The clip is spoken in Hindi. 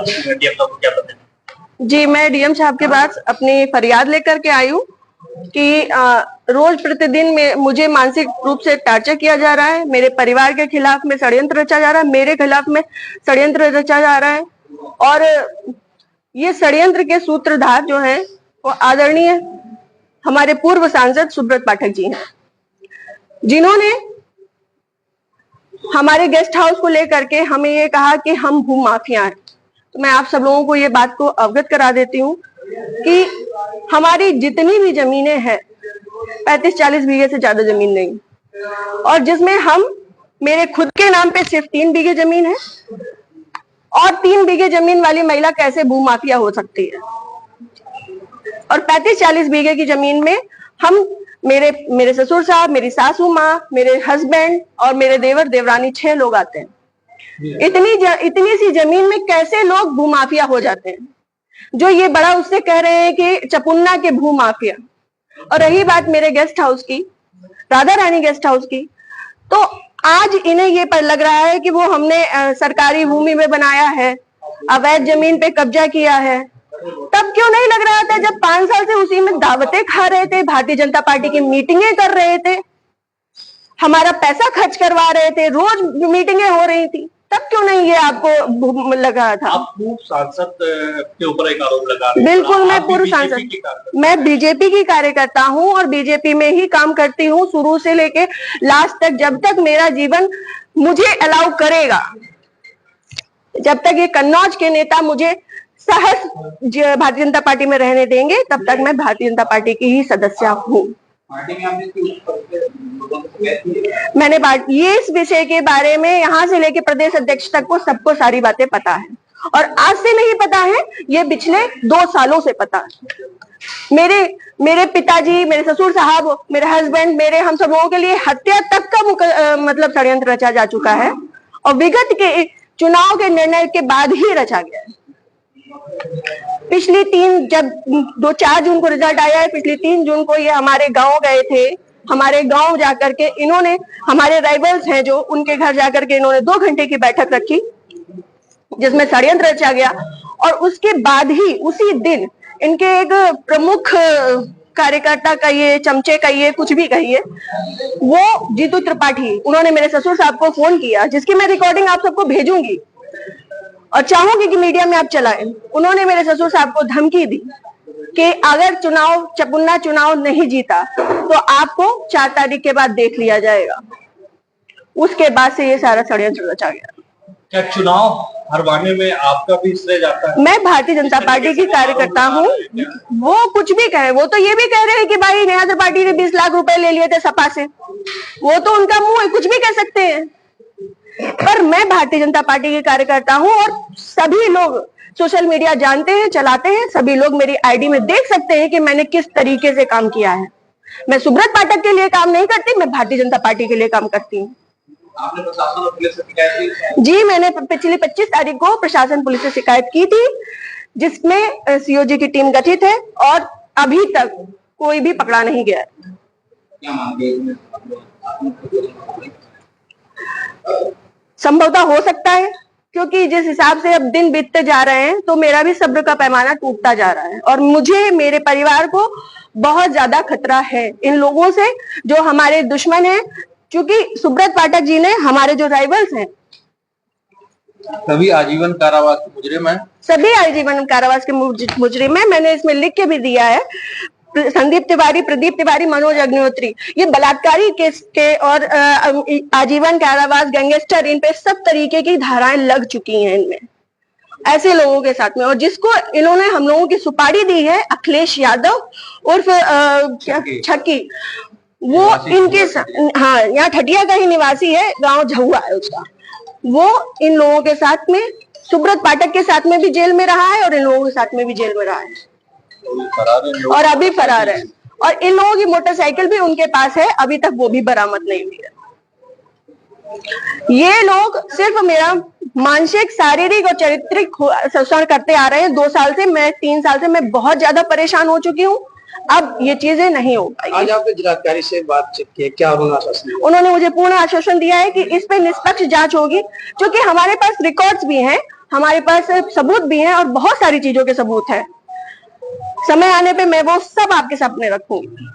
अब डीएम साहब को क्या बताएं? जी, मैं डीएम साहब के पास अपनी फरियाद लेकर के आई हूँ कि रोज प्रतिदिन में मुझे मानसिक रूप से टार्चर किया जा रहा है। मेरे परिवार के खिलाफ में षड्यंत्र रचा जा रहा है, मेरे खिलाफ में षड्यंत्र रचा जा रहा है। और ये षड्यंत्र के सूत्रधार जो है वो आदरणीय हमारे पूर्व सांसद सुब्रत पाठक जी हैं, जिन्होंने हमारे गेस्ट हाउस को लेकर के हमें ये कहा कि हम भू माफिया हैं। तो मैं आप सब लोगों को ये बात को अवगत करा देती हूँ कि हमारी जितनी भी जमीनें हैं 35-40 बीघे से ज्यादा जमीन नहीं, और जिसमें हम मेरे खुद के नाम पे सिर्फ 3 बीघे जमीन है। और 3 बीघे जमीन वाली महिला कैसे भू माफिया हो सकती है? और 35-40 बीघे की जमीन में हम मेरे ससुर साहब, मेरी सासू माँ, मेरे हस्बैंड और मेरे देवर देवरानी 6 लोग आते हैं। इतनी सी जमीन में कैसे लोग भू माफिया हो जाते हैं? जो ये बड़ा उससे कह रहे हैं कि चपुन्ना के भू माफिया। और रही बात मेरे गेस्ट हाउस की, राधा रानी गेस्ट हाउस की, तो आज इन्हें ये पर लग रहा है कि वो हमने सरकारी भूमि में बनाया है, अवैध जमीन पे कब्जा किया है। तब क्यों नहीं लग रहा था जब 5 साल से उसी में दावतें खा रहे थे, भारतीय जनता पार्टी की मीटिंगें कर रहे थे, हमारा पैसा खर्च करवा रहे थे, रोज मीटिंगें हो रही थी, तब क्यों नहीं ये आपको लगा था? आप पूर्व सांसद के ऊपर एक आरोप लगा रहे हैं। बिल्कुल, मैं पूर्व सांसद, मैं बीजेपी की कार्यकर्ता हूं और बीजेपी में ही काम करती हूं शुरू से लेके लास्ट तक, जब तक मेरा जीवन मुझे अलाउ करेगा, जब तक ये कन्नौज के नेता मुझे सहस भारतीय जनता पार्टी में रहने देंगे, तब तक मैं भारतीय जनता पार्टी की ही सदस्य हूँ। मैंने ये इस विषय के बारे में यहाँ से लेके प्रदेश अध्यक्ष तक को सबको सारी बातें पता है, और आज से नहीं पता है, ये पिछले 2 सालों से पता है। मेरे पिताजी, मेरे ससुर साहब, मेरे हस्बैंड, मेरे हम सब लोगों के लिए हत्या तक का मतलब षड्यंत्र रचा जा चुका है, और विगत के चुनाव के निर्णय के बाद ही रचा गया है। पिछली 4 जून को रिजल्ट आया है, पिछली 3 जून को ये हमारे गांव गए थे। हमारे गांव जाकर के इन्होंने, हमारे राइवल्स हैं जो, उनके घर जाकर के इन्होंने 2 घंटे की बैठक रखी, जिसमें षड्यंत्र रचा गया। और उसके बाद ही उसी दिन इनके एक प्रमुख कार्यकर्ता कहिए, चमचे कहिए, कुछ भी कहिए, वो जीतू त्रिपाठी, उन्होंने मेरे ससुर साहब को फोन किया, जिसकी मैं रिकॉर्डिंग आप सबको भेजूंगी और चाहूंगी कि मीडिया में आप चलाएं। उन्होंने मेरे ससुर साहब को धमकी दी कि अगर चपुन्ना चुनाव नहीं जीता तो आपको 4 तारीख के बाद देख लिया जाएगा। उसके बाद से ये सारा षड्यंत्र रचा गया। क्या चुनाव हरवाने में आपका भी श्रेय जाता है? मैं भारतीय जनता पार्टी की कार्यकर्ता हूँ। वो कुछ भी कहे, वो तो ये भी कह रहे हैं कि भाई नेहा त्रिपाठी ने 20 लाख रुपए ले लिए थे सपा से, वो तो उनका मुंह है, कुछ भी कह सकते हैं। पर मैं भारतीय जनता पार्टी की कार्यकर्ता हूँ, और सभी लोग सोशल मीडिया जानते हैं, चलाते हैं, सभी लोग मेरी आईडी में देख सकते हैं कि मैंने किस तरीके से काम किया है। मैं सुब्रत पाठक के लिए काम नहीं करती, मैं भारतीय जनता पार्टी के लिए काम करती हूँ। आपने प्रशासन और पुलिस से शिकायत की? जी, मैंने पिछली 25 तारीख को प्रशासन पुलिस से शिकायत की थी, जिसमें सीओजी की टीम गठित है, और अभी तक कोई भी पकड़ा नहीं गया। क्या मांगे? संभवतः हो सकता है, क्योंकि जिस हिसाब से अब दिन बीतते जा रहे हैं तो मेरा भी सब्र का पैमाना टूटता जा रहा है, और मुझे, मेरे परिवार को बहुत ज्यादा खतरा है इन लोगों से जो हमारे दुश्मन हैं। क्योंकि सुब्रत पाठक जी ने, हमारे जो राइवल्स हैं, सभी आजीवन कारावास के मुजरिम हैं। सभी आजीवन कारावास के मुजरिम हैं। मैंने इसमें लिख के भी दिया है, संदीप तिवारी, प्रदीप तिवारी, मनोज अग्निहोत्री, ये बलात्कारी केस के और आजीवन कारावास, गैंगस्टर, इन पे सब तरीके की धाराएं लग चुकी हैं इनमें, ऐसे लोगों के साथ में। और जिसको इन्होंने हम लोगों की सुपारी दी है, अखिलेश यादव उर्फ छक्की, वो इनके हाँ, यहाँ ठटिया का ही निवासी है, गांव झहुआ है उसका। वो इन लोगों के साथ में, सुब्रत पाठक के साथ में भी जेल में रहा है, और इन लोगों के साथ में भी जेल में रहा है, और अभी फरार है। और इन लोगों की मोटरसाइकिल भी उनके पास है, अभी तक वो भी बरामद नहीं हुई है। ये लोग सिर्फ मेरा मानसिक, शारीरिक और चारित्रिक शोषण करते आ रहे हैं 2 साल से। मैं 3 साल से मैं बहुत ज्यादा परेशान हो चुकी हूँ। अब ये चीजें नहीं हो पाएगी। आज आपने जिलाधिकारी से बातचीत की, क्या आश्वासन? उन्होंने मुझे पूर्ण आश्वासन दिया है कि इस पे निष्पक्ष जांच होगी, क्योंकि हमारे पास रिकॉर्ड्स भी हैं, हमारे पास सबूत भी हैं और बहुत सारी चीजों के सबूत है। समय आने पे मैं वो सब आपके सामने रखूंगी।